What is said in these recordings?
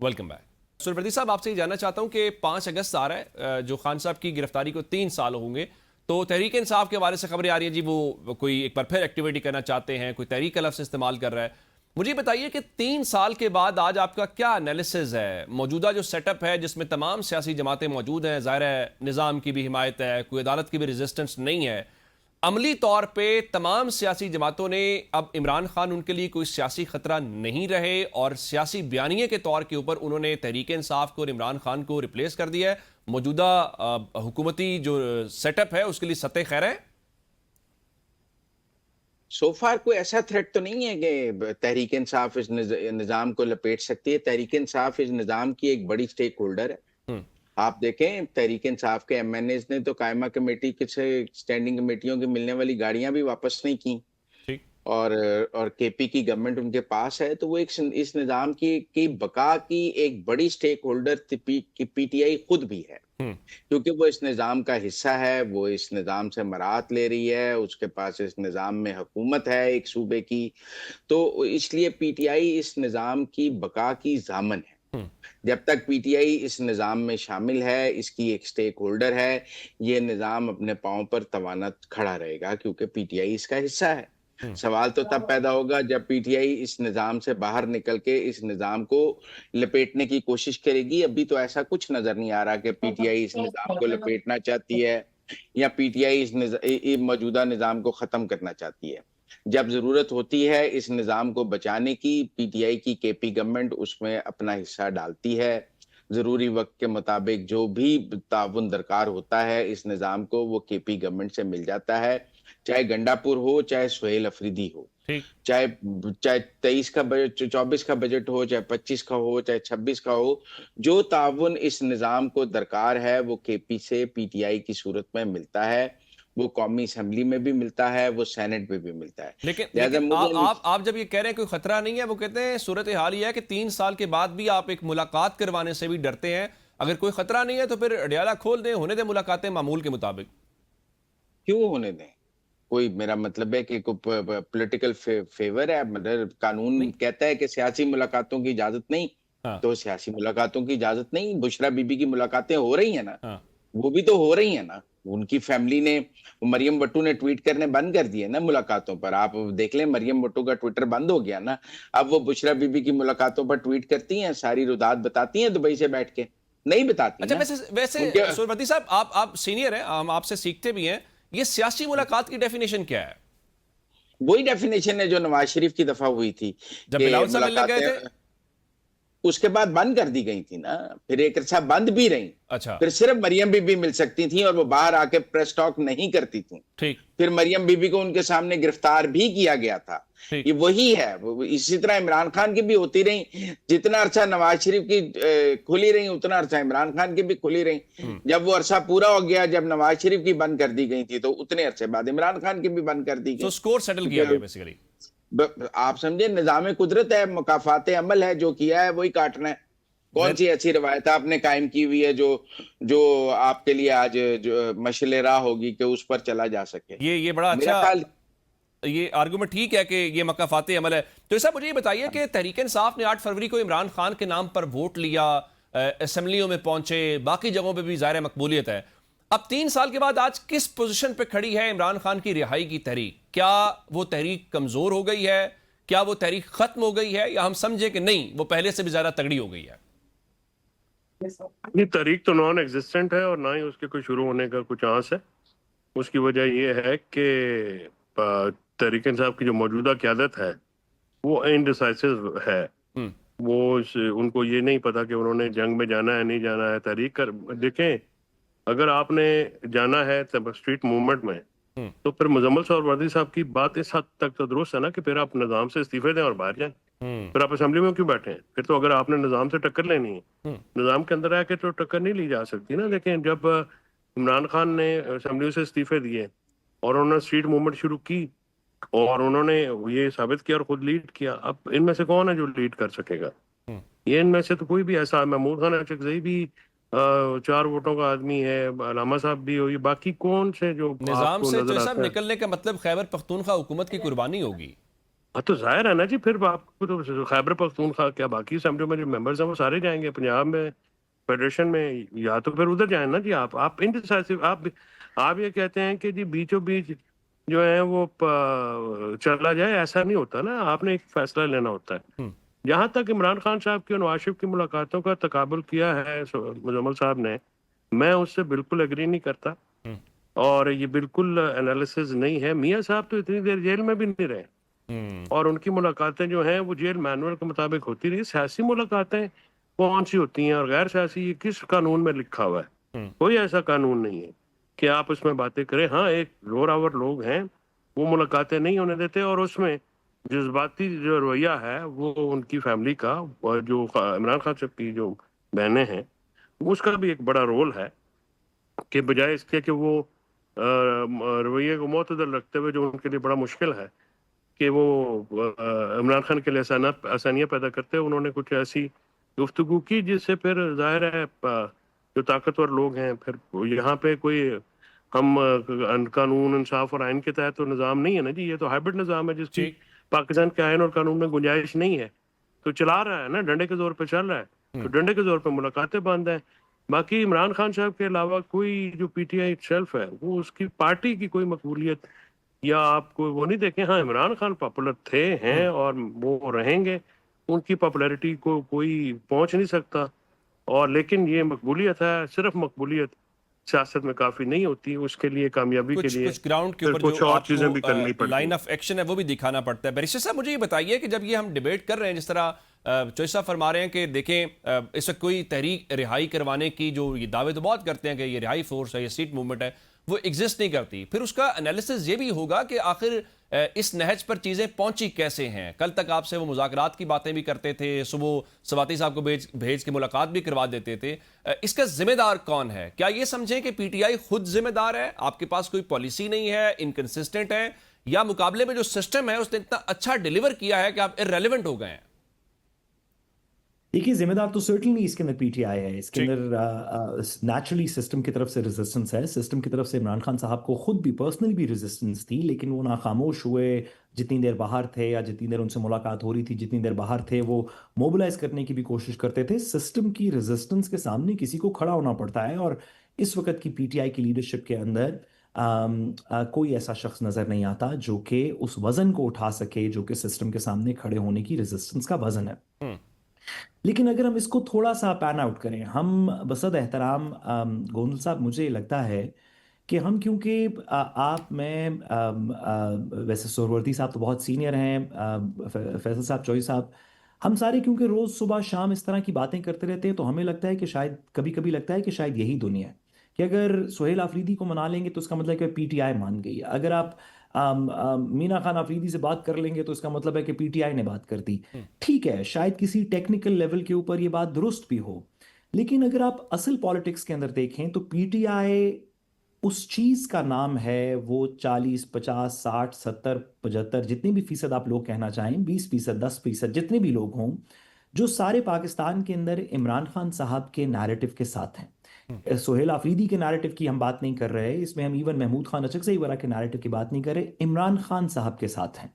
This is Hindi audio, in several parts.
Welcome back. सुरवर्दी साहब, आपसे ये जानना चाहता हूं कि 5 अगस्त आ रहा है, जो खान साहब की गिरफ्तारी को 3 साल होंगे, तो तहरीक इंसाफ के बारे से खबरें आ रही हैं जी वो कोई एक बार फिर एक्टिविटी करना चाहते हैं, कोई तहरीक का लफ्ज़ इस्तेमाल कर रहा है। मुझे बताइए कि 3 साल के बाद आज आपका क्या एनालिसिस है? मौजूदा जो सेटअप है जिसमें तमाम सियासी जमातें मौजूद हैं, ज़ाहिर है निज़ाम की भी हिमायत है, कोई अदालत की भी रेजिस्टेंस नहीं है, अमली तौर पे तमाम सियासी जमातों ने अब इमरान खान उनके लिए कोई सियासी खतरा नहीं रहे और सियासी बयानिए के तौर के ऊपर उन्होंने तहरीक इंसाफ को और इमरान खान को रिप्लेस कर दिया है। मौजूदा हुकूमती जो सेटअप है उसके लिए सतह खैर है। सो फार कोई ऐसा थ्रेट तो नहीं है कि तहरीक इंसाफ इस निजाम को लपेट सकती है। तहरीक इंसाफ इस निजाम की एक बड़ी स्टेक होल्डर है। हम्म। आप देखें, तहरीक इंसाफ के एमएनएज ने तो कायमा कमेटी के से स्टैंडिंग कमेटियों की मिलने वाली गाड़ियां भी वापस नहीं की। ठीक। और केपी की गवर्नमेंट उनके पास है, तो वो एक इस निजाम की बका की एक बड़ी स्टेक होल्डर की पीटीआई खुद भी है, हम्म। क्योंकि वो इस निजाम का हिस्सा है। वो इस निजाम से मराहत ले रही है, उसके पास इस निजाम में हुकूमत है एक सूबे की, तो इसलिए पीटीआई इस निजाम की बका की जामन है। हम्म। जब तक पीटीआई इस निजाम में शामिल है, इसकी एक स्टेक होल्डर है, ये निजाम अपने पांव पर तवाना खड़ा रहेगा, क्योंकि पीटीआई इसका हिस्सा है। हम्म। सवाल तो तब पैदा होगा जब पीटीआई इस निजाम से बाहर निकल के इस निजाम को लपेटने की कोशिश करेगी। अभी तो ऐसा कुछ नजर नहीं आ रहा कि पीटीआई इस निजाम को लपेटना चाहती है या पीटीआई इस मौजूदा निजाम को खत्म करना चाहती है। जब जरूरत होती है इस निजाम को बचाने की, पीटीआई की केपी गवर्नमेंट उसमें अपना हिस्सा डालती है। जरूरी वक्त के मुताबिक जो भी ताउन दरकार होता है इस निजाम को, वो केपी गवर्नमेंट से मिल जाता है। चाहे गंडापुर हो, चाहे सुहेल अफरीदी हो, ठीक। चाहे चाहे 23 का बजट, 24 का बजट हो, चाहे 25 का हो, चाहे 26 का हो, जो ताउन इस निजाम को दरकार है वो केपी से पीटीआई की सूरत में मिलता है। वो कौमी असेंबली में भी मिलता है, वो सेनेट में भी मिलता है। लेकिन लिहाजा लेकिन मुझे आप जब ये कह रहे हैं कोई खतरा नहीं है, वो कहते हैं सूरत हाल ये है कि 3 साल के बाद भी आप एक मुलाकात करवाने से भी डरते हैं। अगर कोई खतरा नहीं है तो फिर अडियाला खोल दें, होने दें मुलाकातें मामूल के मुताबिक। क्यों होने दें? कोई मेरा मतलब है कि पॉलिटिकल फेवर है, मतलब कानून नहीं। कहता है कि सियासी मुलाकातों की इजाजत नहीं, हाँ। तो सियासी मुलाकातों की इजाजत नहीं। बुशरा बीबी की मुलाकातें हो रही है ना, हाँ। वो भी तो हो रही है ना। उनकी फैमिली ने, मरियम भट्टू ने ट्वीट करने बंद कर दिए ना मुलाकातों पर। आप देख लें, मरियम भट्टू का ट्विटर बंद हो गया ना। अब वो बुशरा बीबी की मुलाकातों पर ट्वीट करती हैं, सारी रुदात बताती हैं दुबई से बैठ के? नहीं बताती अच्छा, ना वैसे वैसे उनके। सुरवती साहब, आप सीनियर हैं, हम आपसे सीखते भी हैं। ये सियासी मुलाकात की डेफिनेशन क्या है? वही डेफिनेशन है जो नवाज शरीफ की दफा हुई थी जब कि बिलावल साहब मिलने गए थे। मुलाकातें उसके बाद बंद कर दी गई थी ना, फिर एक अच्छा बंद भी रही। अच्छा। फिर सिर्फ मरियम बीबी मिल सकती थी और वो बाहर आके प्रेस टॉक नहीं करती थी। ठीक। फिर मरियम बीबी को उनके सामने गिरफ्तार भी किया गया था। ठीक। ये वही है। इसी तरह इमरान खान की भी होती रही। जितना अरसा नवाज शरीफ की खुली रही, उतना अरसा इमरान खान की भी खुली रही। जब वो अरसा पूरा हो गया, जब नवाज शरीफ की बंद कर दी गई थी, तो उतने अरसे बाद इमरान खान की भी बंद कर दी सो गई। स्कोर सेटल किया गया बेसिकली। आप समझे, निजाम कुदरत है, मुकाफाते अमल है, जो किया है वही काटना है। कौन सी ऐसी रवायत आपने कायम की हुई है जो जो आपके लिए आज जो मशले राह होगी कि उस पर चला जा सके? ये बड़ा मेरा अच्छा, ख्याल। ये आर्गुमेंट ठीक है कि ये मकाफाती अमल है। तो ऐसा मुझे ये बताइए कि तहरीक इंसाफ ने 8 फरवरी को इमरान खान के नाम पर वोट लिया, असेंबलियों में पहुंचे, बाकी जगहों पे भी ज़ाहिर है मकबूलियत है। अब 3 साल के बाद आज किस पोजीशन पे खड़ी है इमरान खान की रिहाई की तहरीक? क्या वो तहरीक कमजोर हो गई है? क्या वो तहरीक खत्म हो गई है, या हम समझे कि नहीं, वो पहले से भी ज्यादा तगड़ी हो गई है? ये तहरीक तो नॉन एग्जिस्टेंट है और ना ही उसके कोई शुरू होने का कुछ आस है। उसकी वजह यह है कि तहरीक इंसाफ की जो मौजूदा क़यादत है वो इनडिसाइसिव है। वो उनको ये नहीं पता कि उन्होंने जंग में जाना है, नहीं जाना है। तहरीक कर देखें, अगर आपने जाना है स्ट्रीट मूवमेंट में, तो फिर मुजम्मल सौरवर्दी साहब की बात इस हद तक तो दुरुस्त है ना कि फिर आप निजाम से इस्तीफे दें और बाहर जाएं। फिर आप असेंबली में क्यों बैठे हैं? फिर तो अगर आपने निजाम से टक्कर लेनी है, निजाम के अंदर आके तो टक्कर नहीं ली जा सकती ना। लेकिन जब इमरान खान ने असेंबली से इस्तीफे दिए और उन्होंने स्ट्रीट मूवमेंट शुरू की और उन्होंने ये साबित किया और खुद लीड किया, अब इनमें से कौन है जो लीड कर सकेगा? ये इनमें से तो कोई भी ऐसा, महमूद खान अचकज़ई भी 4 वोटों का आदमी है, अलामा साहब भी हो, ये बाकी कौन से जो निजाम आपको से नजर तो आता सब है? निकलने का मतलब खैबर पख्तूनख्वा हुकूमत की कुर्बानी होगी। हाँ तो जाहिर है ना जी, फिर आपको तो खैबर पख्तूनख्वा क्या बाकी असेंबली में जो मेंबर्स हैं वो सारे जाएंगे पंजाब में फेडरेशन में, या तो फिर उधर जाए ना जी। आप इनडिसाइसिव, आप ये कहते हैं कि जी बीचों बीच जो है वो चला जाए, ऐसा नहीं होता ना, आपने एक फैसला लेना होता है। जहां तक इमरान खान साहब की और नवाज शरीफ की मुलाकातों का तकाबुल किया है मुजम्मल साहब ने, मैं उससे बिल्कुल एग्री नहीं करता, और ये बिल्कुल एनालिसिस नहीं है। मियाँ साहब तो इतनी देर जेल में भी नहीं रहे, और उनकी मुलाकातें जो हैं वो जेल मैनुअल के मुताबिक होती रही। सियासी मुलाकातें कौन सी होती हैं और गैर सियासी, ये किस कानून में लिखा हुआ है? कोई ऐसा कानून नहीं है कि आप उसमें बातें करें। हाँ, एक जोरावर लोग हैं, वो मुलाकातें नहीं होने देते, और उसमें जज्बाती जो रवैया है वो उनकी फैमिली का, और जो इमरान खान साहब की जो बहनें हैं, उसका भी एक बड़ा रोल है, कि बजाय इसके कि वो रवैये को मोतदल रखते हुए, जो उनके लिए बड़ा मुश्किल है कि वो इमरान खान के लिए आसानियां पैदा करते हैं, उन्होंने कुछ ऐसी गुफ्तगू की जिससे फिर जाहिर है जो ताकतवर लोग हैं, फिर यहाँ पे कोई हम कानून इंसाफ और आइन के तहत तो निज़ाम नहीं है ना जी, ये तो हाइब्रिड निज़ाम है जिसकी ठीक। पाकिस्तान के आइन और कानून में गुंजाइश नहीं है। तो चला रहा है ना, डंडे के जोर पे चल रहा है, तो डंडे के जोर पे मुलाकातें बंद हैं। बाकी इमरान खान साहब के अलावा कोई जो पीटीआई सेल्फ है, वो उसकी पार्टी की कोई मकबूलियत, या आपको वो नहीं देखें। हाँ, इमरान खान पॉपुलर थे, हैं, और वो रहेंगे, उनकी पॉपुलैरिटी को कोई पहुंच नहीं सकता। और लेकिन ये मकबूलियत है, सिर्फ मकबूलियत सियासत में काफी नहीं होती, उसके लिए कामयाबी के कुछ लिए कुछ ग्राउंड के फिर ऊपर जो कुछ और चीजें भी करनी आपको पड़ती लाइन हैं। ऑफ एक्शन है वो भी दिखाना पड़ता है। बैरिस्टर साहब, मुझे ये बताइए कि जब ये हम डिबेट कर रहे हैं, जिस तरह चॉइस साहब फरमा रहे हैं कि देखें इस वक्त कोई तहरीक रिहाई करवाने की, जो ये दावे तो बहुत करते हैं कि ये रिहाई फोर्स है, ये सीट मूवमेंट है, वो एग्जिस्ट नहीं करती। फिर उसका एनालिसिस ये भी होगा कि आखिर इस नहज पर चीजें पहुंची कैसे हैं। कल तक आपसे वो मुज़ाकरात की बातें भी करते थे, सुबह सवाती साहब को भेज के मुलाकात भी करवा देते थे। इसका जिम्मेदार कौन है? क्या ये समझें कि पीटीआई खुद जिम्मेदार है, आपके पास कोई पॉलिसी नहीं है, इनकंसिस्टेंट है, या मुकाबले में जो सिस्टम है उसने इतना अच्छा डिलीवर किया है कि आप इररेलेवेंट हो गए हैं? देखिए, जिम्मेदार तो सर्टनली इसके अंदर पीटीआई है। इसके ठीक। अंदर नेचुरली सिस्टम की तरफ से रेजिस्टेंस है। सिस्टम की तरफ से इमरान खान साहब को खुद भी पर्सनली भी रेजिस्टेंस थी, लेकिन वो ना खामोश हुए। जितनी देर बाहर थे या जितनी देर उनसे मुलाकात हो रही थी, जितनी देर बाहर थे, वो मोबिलाइज करने की भी कोशिश करते थे। सिस्टम की रेजिस्टेंस के सामने किसी को खड़ा होना पड़ता है, और इस वक्त की पीटीआई की लीडरशिप के अंदर कोई ऐसा शख्स नजर नहीं आता जो कि उस वजन को उठा सके, जो कि सिस्टम के सामने खड़े होने की रेजिस्टेंस का वजन है। हम्म। लेकिन अगर हम इसको थोड़ा सा पैन आउट करें, हम बसद एहतराम गोंदल साहब, मुझे लगता है कि हम, क्योंकि आप, मैं, वैसे सोहरावर्दी साहब तो बहुत सीनियर हैं, फैसल साहब, चौधरी साहब, हम सारे क्योंकि रोज़ सुबह शाम इस तरह की बातें करते रहते हैं, तो हमें लगता है कि शायद कभी कभी लगता है कि शायद यही दुनिया है, कि अगर सुहेल आफरीदी को मना लेंगे तो उसका मतलब है कि पीटीआई मान गई। अगर आप मीना खान आफरीदी से बात कर लेंगे तो इसका मतलब है कि पीटीआई ने बात कर दी। ठीक है, शायद किसी टेक्निकल लेवल के ऊपर ये बात दुरुस्त भी हो, लेकिन अगर आप असल पॉलिटिक्स के अंदर देखें तो पीटीआई उस चीज का नाम है, वो 40, 50, 60, 70, 75, जितने भी फीसद आप लोग कहना चाहें, 20%, 10%, जितने भी लोग हों, जो सारे पाकिस्तान के अंदर इमरान खान साहब के नैरेटिव के साथ हैं। सोहेल आफरीदी के नैरेटिव की हम बात नहीं कर रहे, इसमें हम इवन महमूद खान अचकज़ई वगैरह के नैरेटिव की बात नहीं कर रहे, इमरान खान साहब के साथ हैं।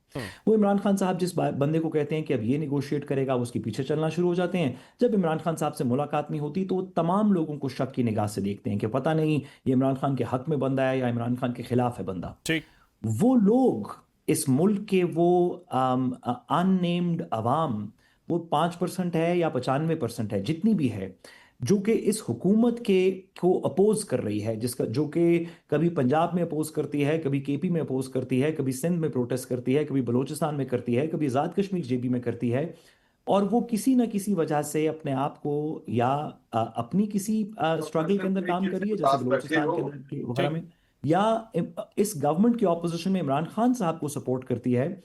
वो इमरान खान साहब जिस बंदे को कहते हैं कि अब ये निगोशिएट करेगा, वो उसके पीछे चलना शुरू हो जाते हैं। जब इमरान खान साहब से मुलाकात नहीं होती तो वो तमाम लोगों को शक की निगाह से देखते हैं कि पता नहीं ये इमरान खान के हक में बंदा है या इमरान खान के खिलाफ है बंदा। ठीक। वो लोग, इस मुल्क के वो अननेम्ड अवाम, वो 5% है या 95% है, जितनी भी है, जो कि इस हुकूमत के को अपोज कर रही है, जिसका, जो कि कभी पंजाब में अपोज करती है, कभी केपी में अपोज करती है, कभी सिंध में प्रोटेस्ट करती है, कभी बलूचिस्तान में करती है, कभी आज़ाद कश्मीर जेबी में करती है। और वो किसी ना किसी वजह से अपने आप को, या अपनी किसी स्ट्रगल के अंदर काम कर रही है, जैसे बलूचिस्तान के अंदर वगैरह ठीक। में, या इस गवर्नमेंट की ऑपोजिशन में इमरान खान साहब को सपोर्ट करती है।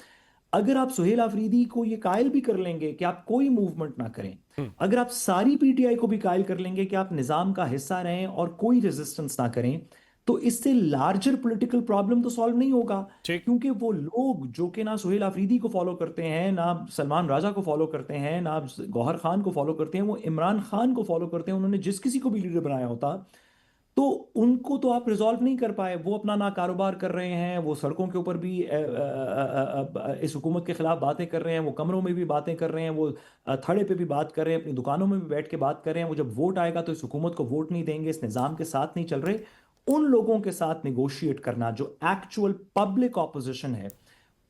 अगर आप सुहेल आफरीदी को ये कायल भी कर लेंगे कि आप कोई मूवमेंट ना करें, अगर आप सारी पीटीआई को भी कायल कर लेंगे कि आप निजाम का हिस्सा रहें और कोई रेजिस्टेंस ना करें, तो इससे लार्जर पॉलिटिकल प्रॉब्लम तो सॉल्व नहीं होगा। ठीक। क्योंकि वो लोग जो कि ना सुहेल आफरीदी को फॉलो करते हैं, ना सलमान राजा को फॉलो करते हैं, ना गौहर खान को फॉलो करते हैं, वो इमरान खान को फॉलो करते हैं। उन्होंने जिस किसी को भी लीडर बनाया होता, तो उनको तो आप रिजॉल्व नहीं कर पाए। वो अपना ना कारोबार कर रहे हैं, वो सड़कों के ऊपर भी इस हुकूमत के खिलाफ बातें कर रहे हैं, वो कमरों में भी बातें कर रहे हैं, वो थड़े पे भी बात कर रहे हैं, अपनी दुकानों में भी बैठ के बात कर रहे हैं। वो जब वोट आएगा तो इस हुकूमत को वोट नहीं देंगे, इस निज़ाम के साथ नहीं चल रहे। उन लोगों के साथ निगोशिएट करना जो एक्चुअल पब्लिक ऑपोजिशन है,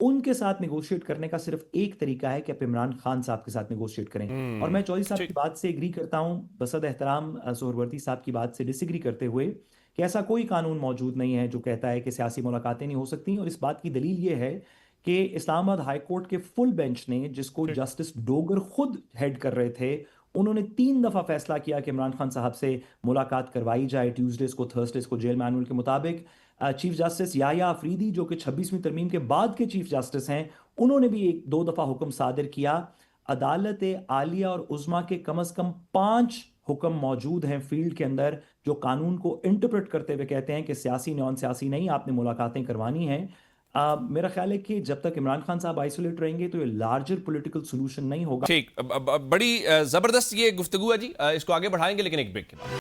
उनके साथ निगोशिएट करने का सिर्फ एक तरीका है कि आप इमरान खान साहब के साथ निगोशिएट करें। और मैं चौधरी साहब की ठीक। बात से एग्री करता हूं, बसद एहतराम सोहरवर्दी साहब की बात से डिसएग्री करते हुए, कि ऐसा कोई कानून मौजूद नहीं है जो कहता है कि सियासी मुलाकातें नहीं हो सकती। और इस बात की दलील ये है कि इस्लामाबाद हाई कोर्ट के फुल बेंच ने, जिसको ठीक। जस्टिस डोगर खुद हेड कर रहे थे, उन्होंने 3 दफा फैसला किया कि इमरान खान साहब से मुलाकात करवाई जाए, ट्यूसडेज को, थर्सडेज को, जेल मैनुअल के मुताबिक। चीफ जस्टिस याया अफरीदी, जो कि 26वीं तरमीम के बाद के चीफ जस्टिस हैं, उन्होंने भी 2 दफा हुक्म सादिर किया। अदालत आलिया और उज़्मा के कम से कम 5 हुक्म मौजूद हैं फील्ड के अंदर, जो कानून को इंटरप्रेट करते हुए कहते हैं कि सियासी नॉन सियासी नहीं, आपने मुलाकातें करवानी हैं। मेरा ख्याल है कि जब तक इमरान खान साहब आइसोलेट रहेंगे तो ये लार्जर पॉलिटिकल सोल्यूशन नहीं होगा। ठीक, बड़ी जबरदस्त ये गुफ्तगू है जी। इसको आगे बढ़ाएंगे लेकिन एक ब्रेक के बाद।